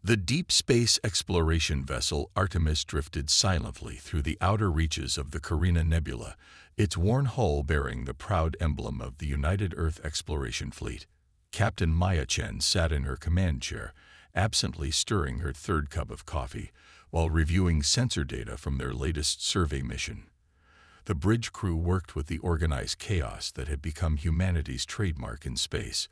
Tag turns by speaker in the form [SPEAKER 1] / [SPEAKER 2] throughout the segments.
[SPEAKER 1] The deep space exploration vessel Artemis drifted silently through the outer reaches of the Carina Nebula, its worn hull bearing the proud emblem of the United Earth Exploration Fleet. Captain Maya Chen sat in her command chair, absently stirring her third cup of coffee, while reviewing sensor data from their latest survey mission. The bridge crew worked with the organized chaos that had become humanity's trademark in space,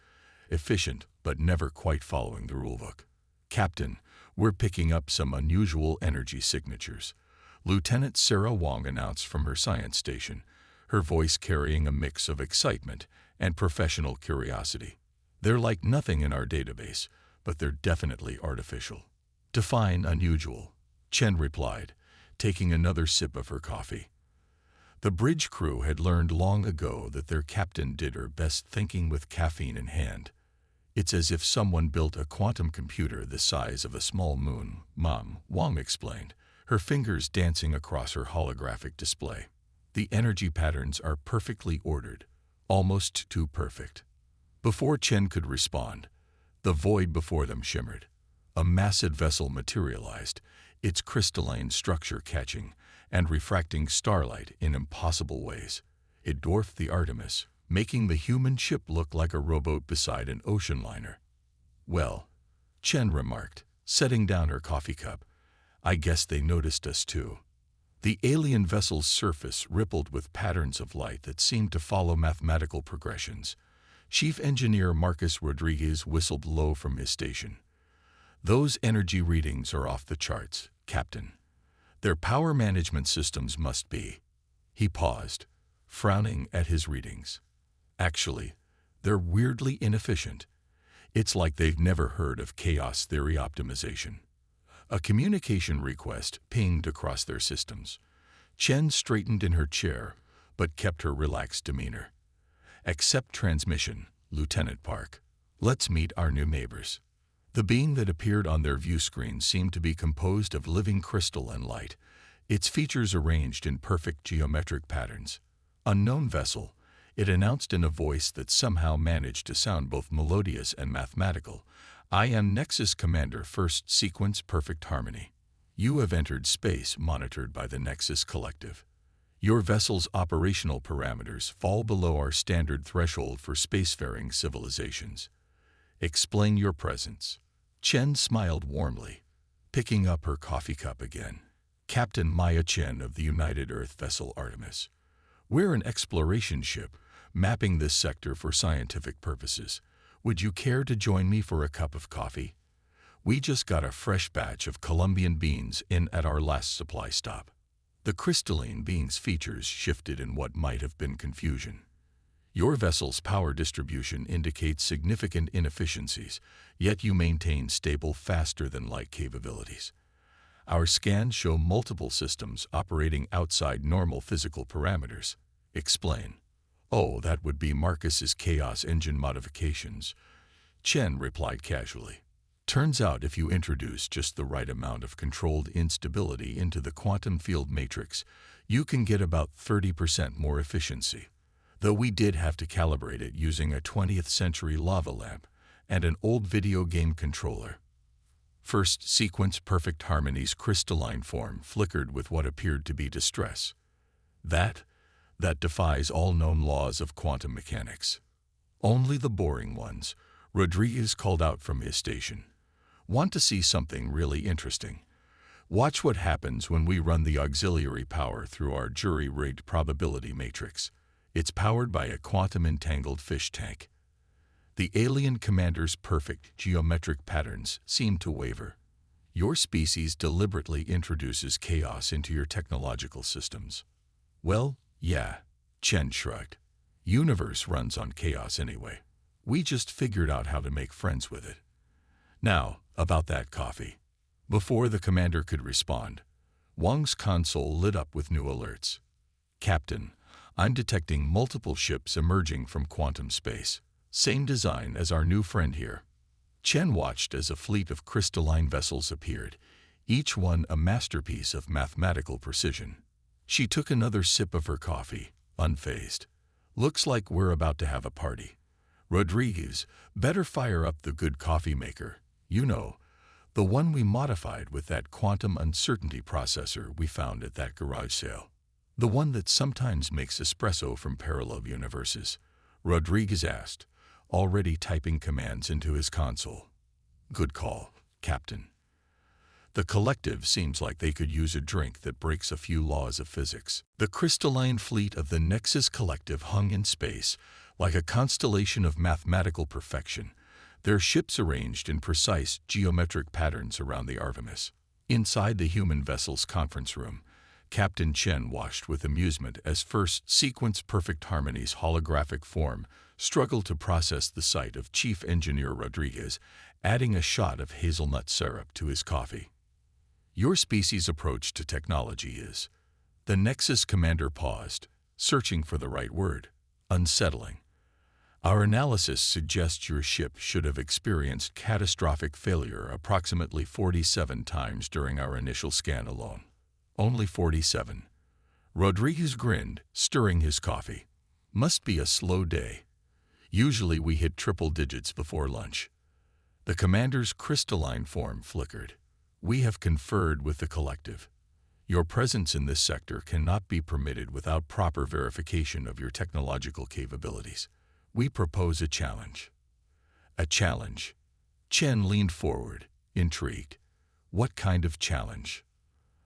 [SPEAKER 1] efficient but never quite following the rulebook. "Captain, we're picking up some unusual energy signatures," Lieutenant Sarah Wong announced from her science station, her voice carrying a mix of excitement and professional curiosity. "They're like nothing in our database, but they're definitely artificial." "Define unusual," Chen replied, taking another sip of her coffee. The bridge crew had learned long ago that their captain did her best thinking with caffeine in hand. "It's as if someone built a quantum computer the size of a small moon, Mom," Wong explained, her fingers dancing across her holographic display. "The energy patterns are perfectly ordered, almost too perfect." Before Chen could respond, the void before them shimmered. A massive vessel materialized, its crystalline structure catching and refracting starlight in impossible ways. It dwarfed the Artemis, making the human ship look like a rowboat beside an ocean liner. "Well," Chen remarked, setting down her coffee cup, "I guess they noticed us too." The alien vessel's surface rippled with patterns of light that seemed to follow mathematical progressions. Chief Engineer Marcus Rodriguez whistled low from his station. "Those energy readings are off the charts, Captain. Their power management systems must be." He paused, frowning at his readings. "Actually, they're weirdly inefficient. It's like they've never heard of chaos theory optimization." A communication request pinged across their systems. Chen straightened in her chair, but kept her relaxed demeanor. "Accept transmission, Lieutenant Park. Let's meet our new neighbors." The being that appeared on their view screen seemed to be composed of living crystal and light, its features arranged in perfect geometric patterns. "Unknown vessel," it announced in a voice that somehow managed to sound both melodious and mathematical. "I am Nexus Commander, First Sequence Perfect Harmony. You have entered space monitored by the Nexus Collective. Your vessel's operational parameters fall below our standard threshold for spacefaring civilizations. Explain your presence." Chen smiled warmly, picking up her coffee cup again. "Captain Maya Chen of the United Earth vessel Artemis. We're an exploration ship, mapping this sector for scientific purposes. Would you care to join me for a cup of coffee? We just got a fresh batch of Colombian beans in at our last supply stop." The crystalline being's features shifted in what might have been confusion. "Your vessel's power distribution indicates significant inefficiencies, yet you maintain stable, faster-than-light capabilities. Our scans show multiple systems operating outside normal physical parameters." "Explain." "Oh, that would be Marcus's Chaos Engine modifications," Chen replied casually. "Turns out if you introduce just the right amount of controlled instability into the quantum field matrix, you can get about 30% more efficiency. Though we did have to calibrate it using a 20th century lava lamp and an old video game controller." First Sequence Perfect Harmony's crystalline form flickered with what appeared to be distress. That defies all known laws of quantum mechanics." "Only the boring ones," Rodriguez called out from his station. "Want to see something really interesting? Watch what happens when we run the auxiliary power through our jury-rigged probability matrix. It's powered by a quantum-entangled fish tank." The alien commander's perfect geometric patterns seemed to waver. "Your species deliberately introduces chaos into your technological systems." "Well, yeah," Chen shrugged. "Universe runs on chaos anyway. We just figured out how to make friends with it. Now, about that coffee." Before the commander could respond, Wang's console lit up with new alerts. "Captain, I'm detecting multiple ships emerging from quantum space. Same design as our new friend here." Chen watched as a fleet of crystalline vessels appeared, each one a masterpiece of mathematical precision. She took another sip of her coffee, unfazed. "Looks like we're about to have a party. Rodriguez, better fire up the good coffee maker. You know, The one we modified with that quantum uncertainty processor we found at that garage sale. The one that sometimes makes espresso from parallel universes, Rodriguez asked, already typing commands into his console. Good call, Captain. The collective seems like they could use a drink that breaks a few laws of physics. The crystalline fleet of the Nexus collective hung in space like a constellation of mathematical perfection, their ships arranged in precise geometric patterns around the Artemis. Inside the human vessel's conference room, Captain Chen watched with amusement as first sequence perfect harmony's holographic form struggled to process the sight of Chief Engineer Rodriguez, adding a shot of hazelnut syrup to his coffee. Your species' approach to technology is, the Nexus commander paused, searching for the right word, unsettling. Our analysis suggests your ship should have experienced catastrophic failure approximately 47 times during our initial scan alone. Only 47. Rodriguez grinned, stirring his coffee. Must be a slow day. Usually we hit triple digits before lunch. The commander's crystalline form flickered. We have conferred with the collective. Your presence in this sector cannot be permitted without proper verification of your technological capabilities. We propose a challenge. A challenge? Chen leaned forward, intrigued. What kind of challenge?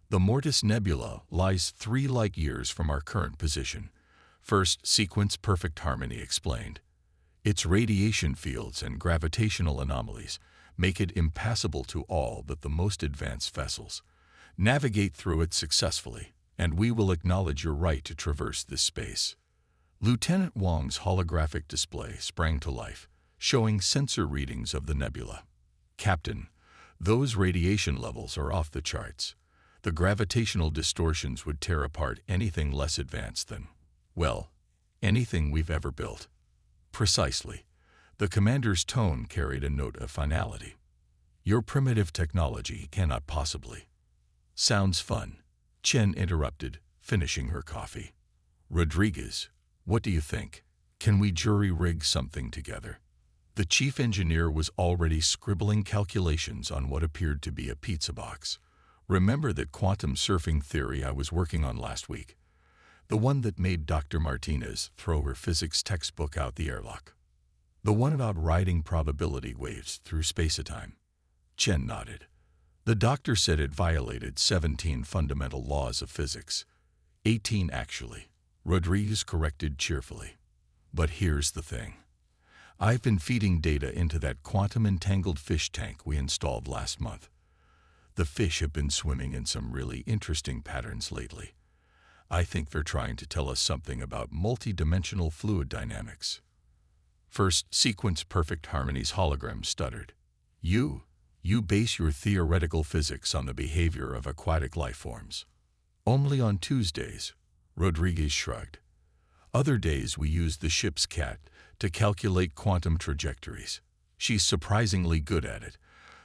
[SPEAKER 1] The Mortis Nebula lies 3 light years from our current position. First sequence perfect harmony explained. Its radiation fields and gravitational anomalies make it impassable to all but the most advanced vessels. Navigate through it successfully, and we will acknowledge your right to traverse this space. Lieutenant Wang's holographic display sprang to life, showing sensor readings of the nebula. Captain, those radiation levels are off the charts. The gravitational distortions would tear apart anything less advanced than, well, anything we've ever built. Precisely. The commander's tone carried a note of finality. Your primitive technology cannot possibly. Sounds fun, Chen interrupted, finishing her coffee. Rodriguez, what do you think? Can we jury-rig something together? The chief engineer was already scribbling calculations on what appeared to be a pizza box. Remember that quantum surfing theory I was working on last week? The one that made Dr. Martinez throw her physics textbook out the airlock. The one about riding probability waves through space-time. Chen nodded. The doctor said it violated 17 fundamental laws of physics. 18 actually, Rodriguez corrected cheerfully. But here's the thing. I've been feeding data into that quantum-entangled fish tank we installed last month. The fish have been swimming in some really interesting patterns lately. I think they're trying to tell us something about multi-dimensional fluid dynamics. First sequence perfect harmony's hologram stuttered. You base your theoretical physics on the behavior of aquatic life forms. Only on Tuesdays, Rodriguez shrugged. Other days we use the ship's cat to calculate quantum trajectories. She's surprisingly good at it.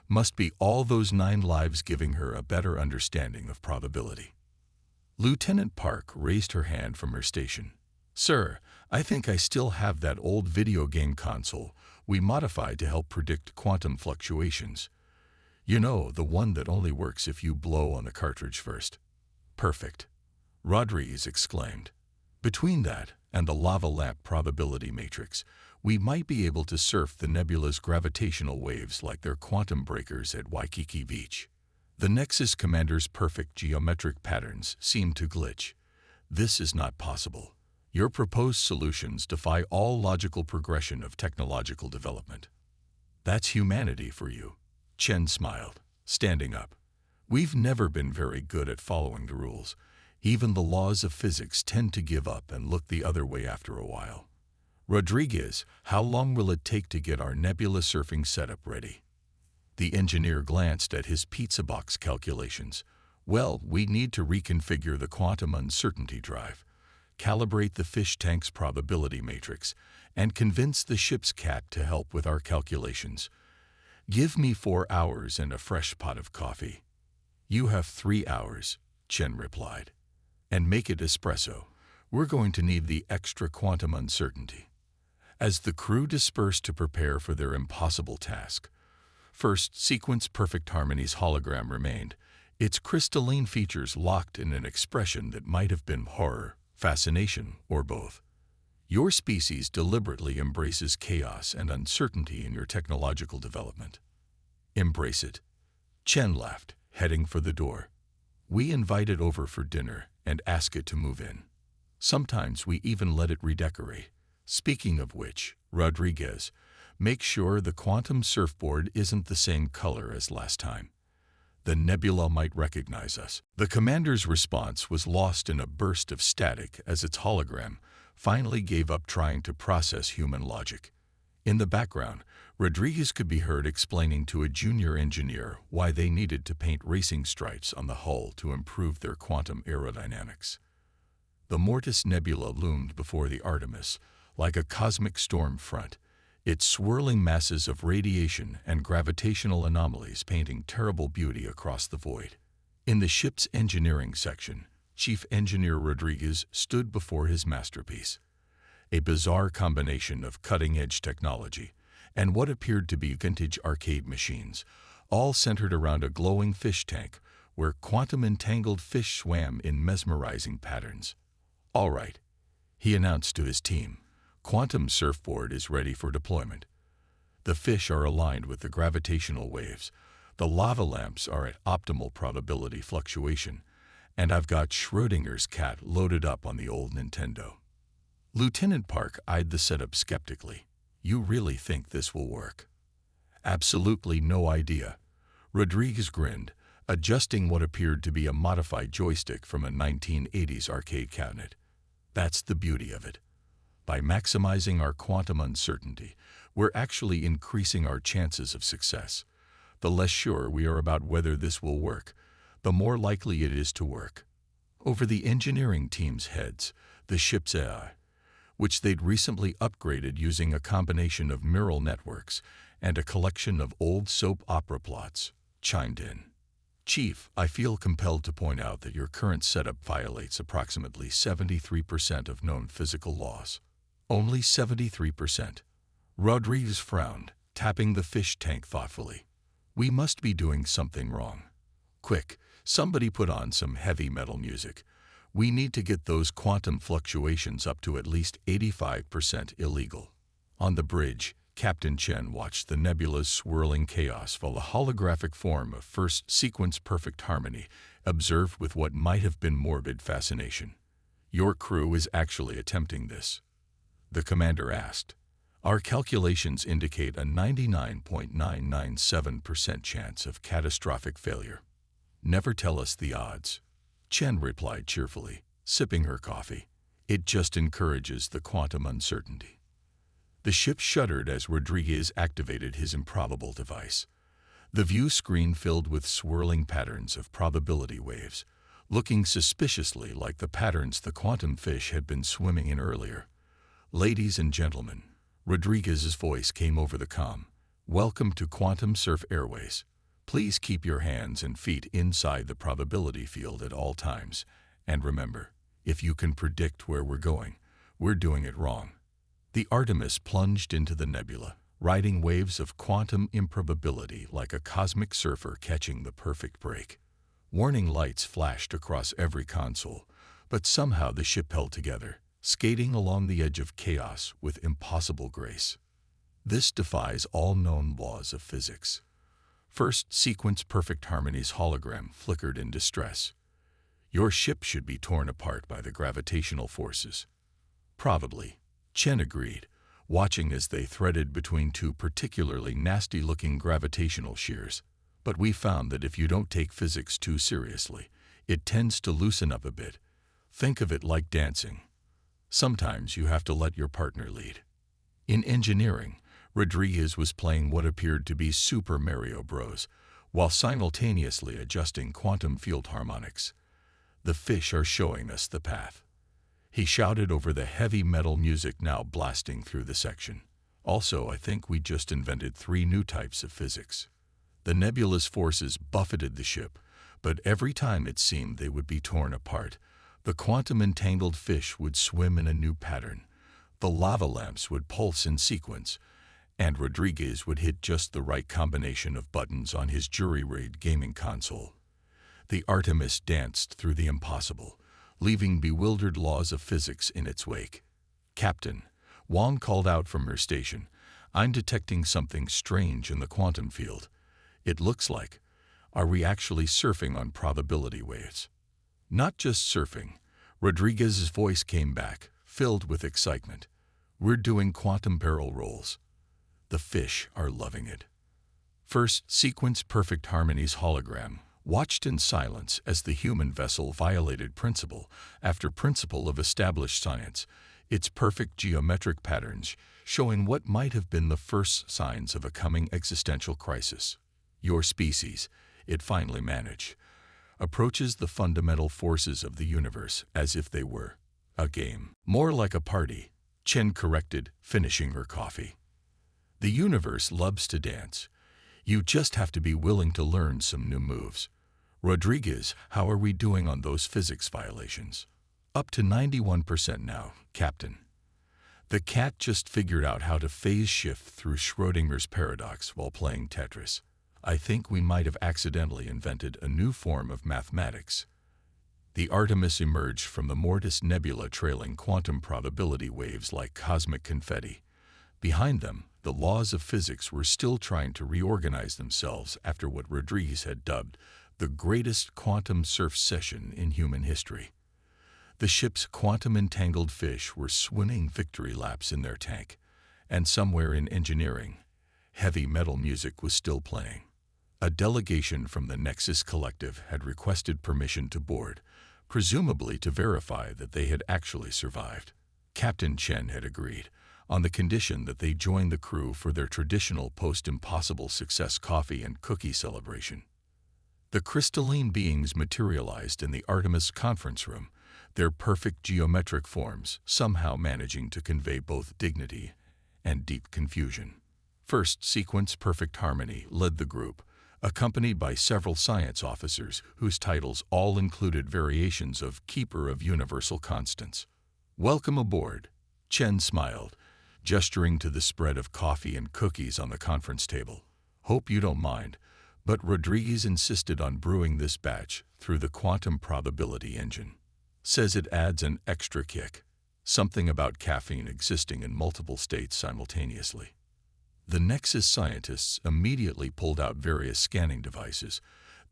[SPEAKER 1] Must be all those 9 lives giving her a better understanding of probability. Lieutenant Park raised her hand from her station. Sir, I think I still have that old video game console we modified to help predict quantum fluctuations. You know, the one that only works if you blow on the cartridge first. Perfect, Rodriguez exclaimed. Between that and the lava lamp probability matrix, we might be able to surf the nebula's gravitational waves like they're quantum breakers at Waikiki Beach. The Nexus commander's perfect geometric patterns seem to glitch. This is not possible. Your proposed solutions defy all logical progression of technological development. That's humanity for you, Chen smiled, standing up. We've never been very good at following the rules. Even the laws of physics tend to give up and look the other way after a while. Rodriguez, how long will it take to get our nebula surfing setup ready? The engineer glanced at his pizza box calculations. Well, we need to reconfigure the quantum uncertainty drive, calibrate the fish tank's probability matrix, and convince the ship's cat to help with our calculations. Give me 4 hours and a fresh pot of coffee. You have 3 hours, Chen replied. And make it espresso. We're going to need the extra quantum uncertainty. As the crew dispersed to prepare for their impossible task, First, sequence perfect harmony's hologram remained, its crystalline features locked in an expression that might have been horror, fascination, or both. Your species deliberately embraces chaos and uncertainty in your technological development. Embrace it. Chen laughed, heading for the door. We invite it over for dinner and ask it to move in. Sometimes we even let it redecorate. Speaking of which, Rodriguez, make sure the quantum surfboard isn't the same color as last time. The nebula might recognize us. The commander's response was lost in a burst of static as its hologram finally gave up trying to process human logic. In the background, Rodriguez could be heard explaining to a junior engineer why they needed to paint racing stripes on the hull to improve their quantum aerodynamics. The Mortis Nebula loomed before the Artemis like a cosmic storm front, its swirling masses of radiation and gravitational anomalies painting terrible beauty across the void. In the ship's engineering section, Chief Engineer Rodriguez stood before his masterpiece, a bizarre combination of cutting-edge technology and what appeared to be vintage arcade machines, all centered around a glowing fish tank where quantum-entangled fish swam in mesmerizing patterns. "All right," he announced to his team. "Quantum surfboard is ready for deployment. The fish are aligned with the gravitational waves, the lava lamps are at optimal probability fluctuation, and I've got Schrödinger's cat loaded up on the old Nintendo." Lieutenant Park eyed the setup skeptically. "You really think this will work?" "Absolutely no idea." Rodriguez grinned, adjusting what appeared to be a modified joystick from a 1980s arcade cabinet. "That's the beauty of it. By maximizing our quantum uncertainty, we're actually increasing our chances of success. The less sure we are about whether this will work, the more likely it is to work." Over the engineering team's heads, the ship's AI, which they'd recently upgraded using a combination of neural networks and a collection of old soap opera plots, chimed in. "Chief, I feel compelled to point out that your current setup violates approximately 73% of known physical laws." "Only 73%. Rodriguez frowned, tapping the fish tank thoughtfully. "We must be doing something wrong. Quick, somebody put on some heavy metal music. We need to get those quantum fluctuations up to at least 85% illegal." On the bridge, Captain Chen watched the nebula's swirling chaos while the holographic form of first sequence perfect harmony observed with what might have been morbid fascination. "Your crew is actually attempting this?" the commander asked. "Our calculations indicate a 99.997% chance of catastrophic failure." "Never tell us the odds," Chen replied cheerfully, sipping her coffee. "It just encourages the quantum uncertainty." The ship shuddered as Rodriguez activated his improbable device. The view screen filled with swirling patterns of probability waves, looking suspiciously like the patterns the quantum fish had been swimming in earlier. "Ladies and gentlemen," Rodriguez's voice came over the comm, "welcome to Quantum Surf Airways. Please keep your hands and feet inside the probability field at all times, and remember, if you can predict where we're going, we're doing it wrong." The Artemis plunged into the nebula, riding waves of quantum improbability like a cosmic surfer catching the perfect break. Warning lights flashed across every console, but somehow the ship held together, skating along the edge of chaos with impossible grace. This defies all known laws of physics. First sequence perfect harmony's hologram flickered in distress. "Your ship should be torn apart by the gravitational forces." "Probably," Chen agreed, watching as they threaded between two particularly nasty-looking gravitational shears. "But we found that if you don't take physics too seriously, it tends to loosen up a bit. Think of it like dancing. Sometimes you have to let your partner lead." In engineering, Rodriguez was playing what appeared to be Super Mario Bros., while simultaneously adjusting quantum field harmonics. "The fish are showing us the path," he shouted over the heavy metal music now blasting through the section. "Also, I think we just invented 3 new types of physics." The nebula's forces buffeted the ship, but every time it seemed they would be torn apart, the quantum-entangled fish would swim in a new pattern, the lava lamps would pulse in sequence, and Rodriguez would hit just the right combination of buttons on his jury-rigged gaming console. The Artemis danced through the impossible, leaving bewildered laws of physics in its wake. "Captain," Wong called out from her station, "I'm detecting something strange in the quantum field. It looks like, are we actually surfing on probability waves?" "Not just surfing," Rodriguez's voice came back, filled with excitement. "We're doing quantum barrel rolls. The fish are loving it." First sequence perfect harmony's hologram watched in silence as the human vessel violated principle after principle of established science, its perfect geometric patterns showing what might have been the first signs of a coming existential crisis. "Your species," it finally managed, "approaches the fundamental forces of the universe as if they were a game. More like a party," Chen corrected, finishing her coffee. "The universe loves to dance. You just have to be willing to learn some new moves." "Rodriguez, how are we doing on those physics violations?" "Up to 91% now, Captain. The cat just figured out how to phase shift through Schrödinger's paradox while playing Tetris. I think we might have accidentally invented a new form of mathematics." The Artemis emerged from the Mortis Nebula trailing quantum probability waves like cosmic confetti. Behind them, the laws of physics were still trying to reorganize themselves after what Rodriguez had dubbed the greatest quantum surf session in human history. The ship's quantum-entangled fish were swimming victory laps in their tank, and somewhere in engineering, heavy metal music was still playing. A delegation from the Nexus collective had requested permission to board, presumably to verify that they had actually survived. Captain Chen had agreed, on the condition that they join the crew for their traditional post-impossible success coffee and cookie celebration. The crystalline beings materialized in the Artemis conference room, their perfect geometric forms somehow managing to convey both dignity and deep confusion. First sequence perfect harmony led the group, accompanied by several science officers whose titles all included variations of Keeper of Universal Constants. "Welcome aboard," Chen smiled, gesturing to the spread of coffee and cookies on the conference table. "Hope you don't mind, but Rodriguez insisted on brewing this batch through the quantum probability engine. Says it adds an extra kick. Something about caffeine existing in multiple states simultaneously." The Nexus scientists immediately pulled out various scanning devices,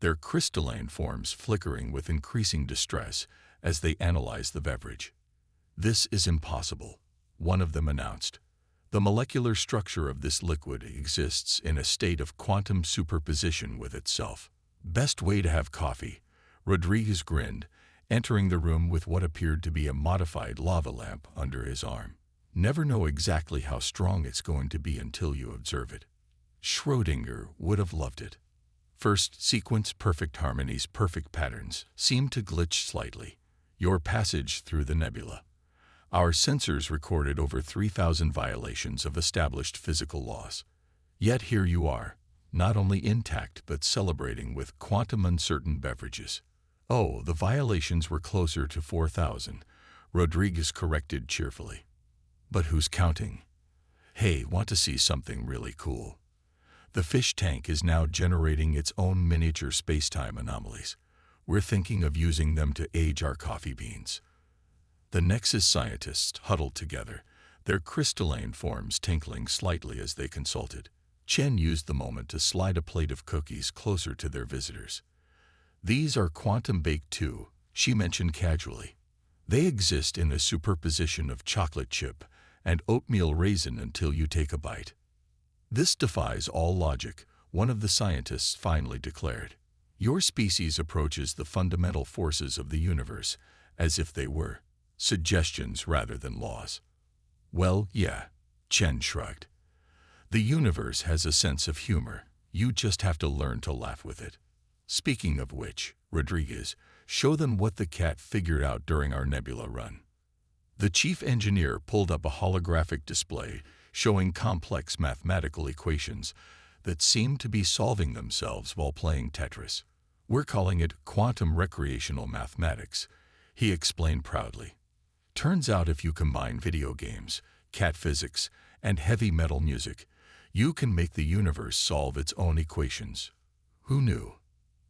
[SPEAKER 1] their crystalline forms flickering with increasing distress as they analyzed the beverage. "This is impossible," one of them announced. "The molecular structure of this liquid exists in a state of quantum superposition with itself." "Best way to have coffee," Rodriguez grinned, entering the room with what appeared to be a modified lava lamp under his arm. "Never know exactly how strong it's going to be until you observe it." Schrödinger would have loved it. First sequence perfect harmony's perfect patterns seemed to glitch slightly. "Your passage through the nebula. Our sensors recorded over 3,000 violations of established physical laws. Yet here you are, not only intact but celebrating with quantum uncertain beverages." "Oh, the violations were closer to 4,000, Rodriguez corrected cheerfully. "But who's counting? Hey, want to see something really cool? The fish tank is now generating its own miniature space-time anomalies. We're thinking of using them to age our coffee beans." The Nexus scientists huddled together, their crystalline forms tinkling slightly as they consulted. Chen used the moment to slide a plate of cookies closer to their visitors. "These are quantum-baked too," she mentioned casually. "They exist in a superposition of chocolate chip and oatmeal raisin until you take a bite." "This defies all logic," one of the scientists finally declared. "Your species approaches the fundamental forces of the universe as if they were suggestions rather than laws." "Well, yeah," Chen shrugged. "The universe has a sense of humor. You just have to learn to laugh with it. Speaking of which, Rodriguez, show them what the cat figured out during our nebula run." The chief engineer pulled up a holographic display showing complex mathematical equations that seemed to be solving themselves while playing Tetris. "We're calling it quantum recreational mathematics," he explained proudly. "Turns out if you combine video games, cat physics, and heavy metal music, You can make the universe solve its own equations. Who knew?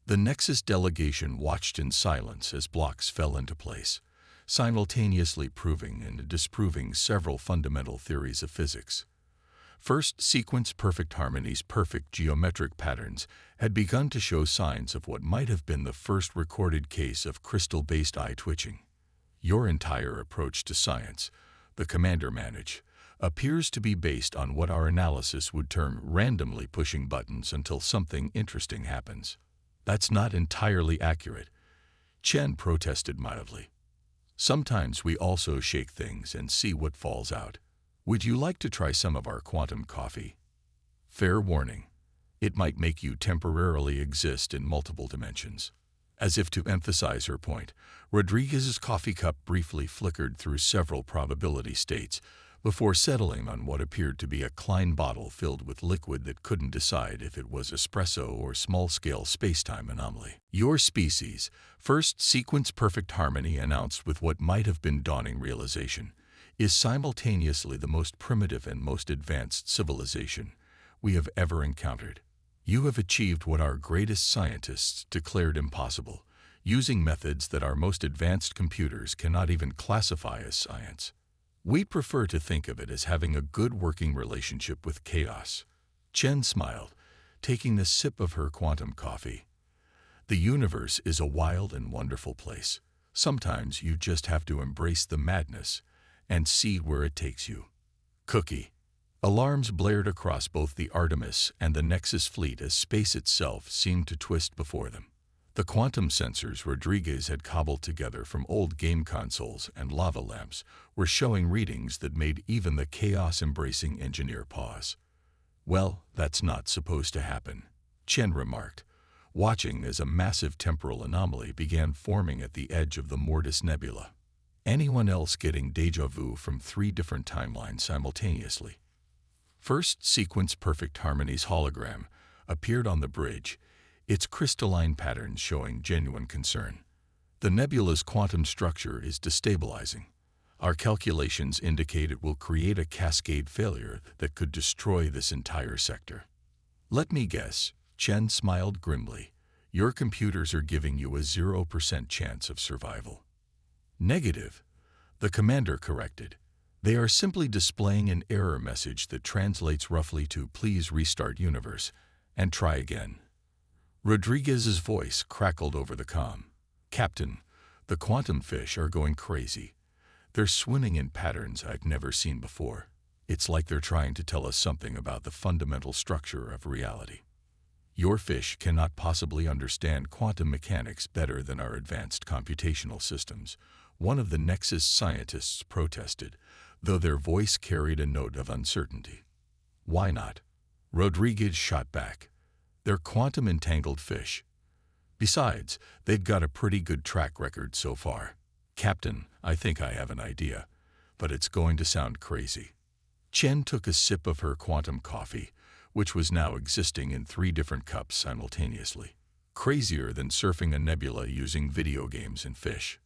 [SPEAKER 1] The Nexus delegation watched in silence as blocks fell into place, simultaneously proving and disproving several fundamental theories of physics. First, sequence perfect harmonies, perfect geometric patterns, had begun to show signs of what might have been the first recorded case of crystal-based eye twitching. Your entire approach to science, the commander managed, appears to be based on what our analysis would term randomly pushing buttons until something interesting happens. That's not entirely accurate, Chen protested mildly. Sometimes we also shake things and see what falls out. Would you like to try some of our quantum coffee? Fair warning, it might make you temporarily exist in multiple dimensions. As if to emphasize her point, Rodriguez's coffee cup briefly flickered through several probability states before settling on what appeared to be a Klein bottle filled with liquid that couldn't decide if it was espresso or small-scale space-time anomaly. Your species, first sequence perfect harmony announced with what might have been dawning realization, is simultaneously the most primitive and most advanced civilization we have ever encountered. You have achieved what our greatest scientists declared impossible, using methods that our most advanced computers cannot even classify as science. We prefer to think of it as having a good working relationship with chaos. Chen smiled, taking a sip of her quantum coffee. The universe is a wild and wonderful place. Sometimes you just have to embrace the madness and see where it takes you. Cookie. Alarms blared across both the Artemis and the Nexus fleet as space itself seemed to twist before them. The quantum sensors Rodriguez had cobbled together from old game consoles and lava lamps were showing readings that made even the chaos-embracing engineer pause. Well, that's not supposed to happen, Chen remarked, watching as a massive temporal anomaly began forming at the edge of the Mortis Nebula. Anyone else getting déjà vu from 3 different timelines simultaneously? First sequence perfect harmonies hologram appeared on the bridge, its crystalline patterns showing genuine concern. The nebula's quantum structure is destabilizing. Our calculations indicate it will create a cascade failure that could destroy this entire sector. Let me guess, Chen smiled grimly. Your computers are giving you a 0% chance of survival. Negative, the commander corrected. They are simply displaying an error message that translates roughly to "Please restart universe and try again." Rodriguez's voice crackled over the comm. Captain, the quantum fish are going crazy. They're swimming in patterns I've never seen before. It's like they're trying to tell us something about the fundamental structure of reality. Your fish cannot possibly understand quantum mechanics better than our advanced computational systems, one of the Nexus scientists protested, though their voice carried a note of uncertainty. Why not? Rodriguez shot back. They're quantum-entangled fish. Besides, they've got a pretty good track record so far. Captain, I think I have an idea, but it's going to sound crazy. Chen took a sip of her quantum coffee, which was now existing in 3 different cups simultaneously. Crazier than surfing a nebula using video games and fish.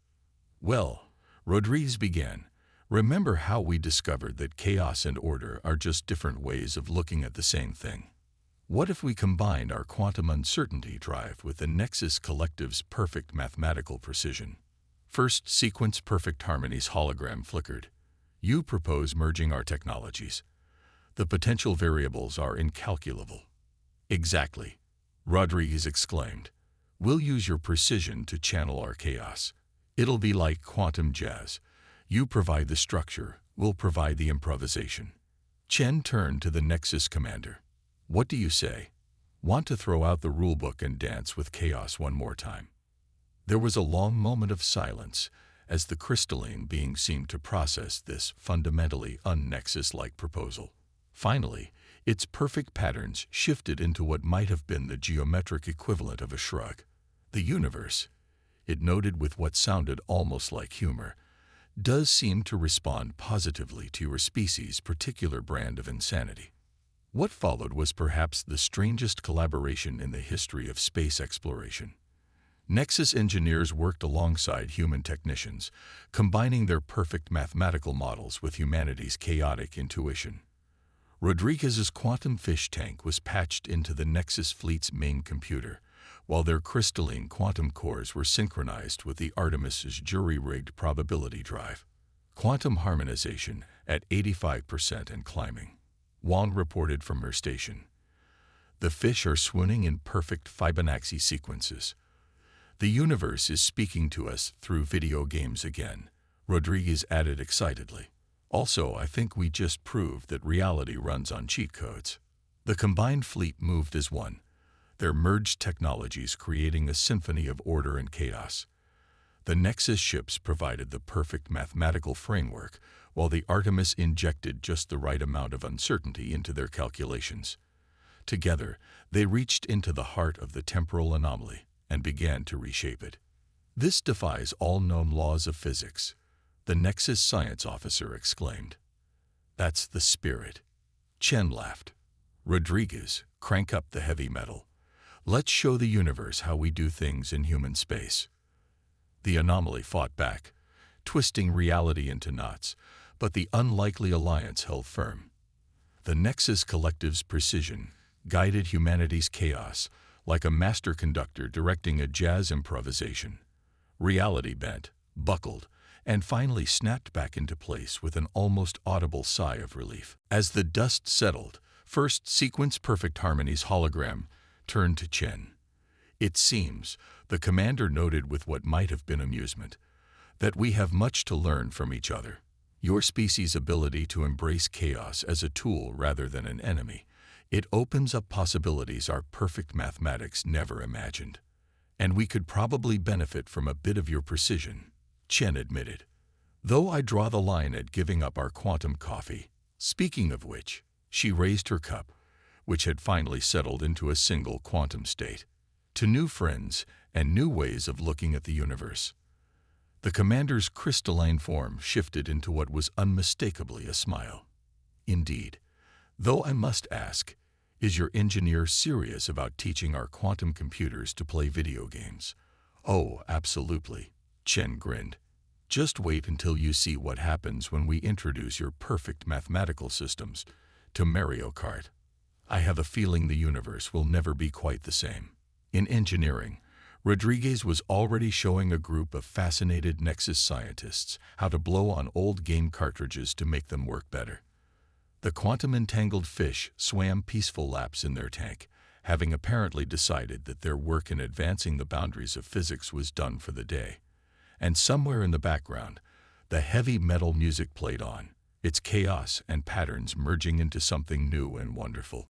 [SPEAKER 1] Well, Rodriguez began. Remember how we discovered that chaos and order are just different ways of looking at the same thing? What if we combined our quantum uncertainty drive with the Nexus collective's perfect mathematical precision? First sequence perfect harmonies hologram flickered. You propose merging our technologies. The potential variables are incalculable. Exactly, Rodriguez exclaimed. We'll use your precision to channel our chaos. It'll be like quantum jazz. You provide the structure, we'll provide the improvisation. Chen turned to the Nexus commander. What do you say? Want to throw out the rulebook and dance with chaos one more time? There was a long moment of silence as the crystalline being seemed to process this fundamentally un-Nexus-like proposal. Finally, its perfect patterns shifted into what might have been the geometric equivalent of a shrug. The universe, it noted with what sounded almost like humor, does seem to respond positively to your species' particular brand of insanity. What followed was perhaps the strangest collaboration in the history of space exploration. Nexus engineers worked alongside human technicians, combining their perfect mathematical models with humanity's chaotic intuition. Rodriguez's quantum fish tank was patched into the Nexus fleet's main computer, while their crystalline quantum cores were synchronized with the Artemis's jury-rigged probability drive. Quantum harmonization at 85% and climbing, Wong reported from her station. The fish are swooning in perfect Fibonacci sequences. The universe is speaking to us through video games again, Rodriguez added excitedly. Also, I think we just proved that reality runs on cheat codes. The combined fleet moved as one, their merged technologies creating a symphony of order and chaos. The Nexus ships provided the perfect mathematical framework, while the Artemis injected just the right amount of uncertainty into their calculations. Together, they reached into the heart of the temporal anomaly and began to reshape it. This defies all known laws of physics, the Nexus science officer exclaimed. That's the spirit. Chen laughed. Rodriguez, crank up the heavy metal. Let's show the universe how we do things in human space. The anomaly fought back, twisting reality into knots, but the unlikely alliance held firm. The Nexus collective's precision guided humanity's chaos like a master conductor directing a jazz improvisation. Reality bent, buckled, and finally snapped back into place with an almost audible sigh of relief. As the dust settled, first Sequence Perfect Harmony's hologram turned to Chen. It seems, the commander noted with what might have been amusement, that we have much to learn from each other. Your species' ability to embrace chaos as a tool rather than an enemy, it opens up possibilities our perfect mathematics never imagined. And we could probably benefit from a bit of your precision, Chen admitted. Though I draw the line at giving up our quantum coffee. Speaking of which, she raised her cup, which had finally settled into a single quantum state, to new friends and new ways of looking at the universe. The commander's crystalline form shifted into what was unmistakably a smile. Indeed, though I must ask, is your engineer serious about teaching our quantum computers to play video games? Oh, absolutely, Chen grinned. Just wait until you see what happens when we introduce your perfect mathematical systems to Mario Kart. I have a feeling the universe will never be quite the same. In engineering, Rodriguez was already showing a group of fascinated Nexus scientists how to blow on old game cartridges to make them work better. The quantum-entangled fish swam peaceful laps in their tank, having apparently decided that their work in advancing the boundaries of physics was done for the day. And somewhere in the background, the heavy metal music played on, its chaos and patterns merging into something new and wonderful.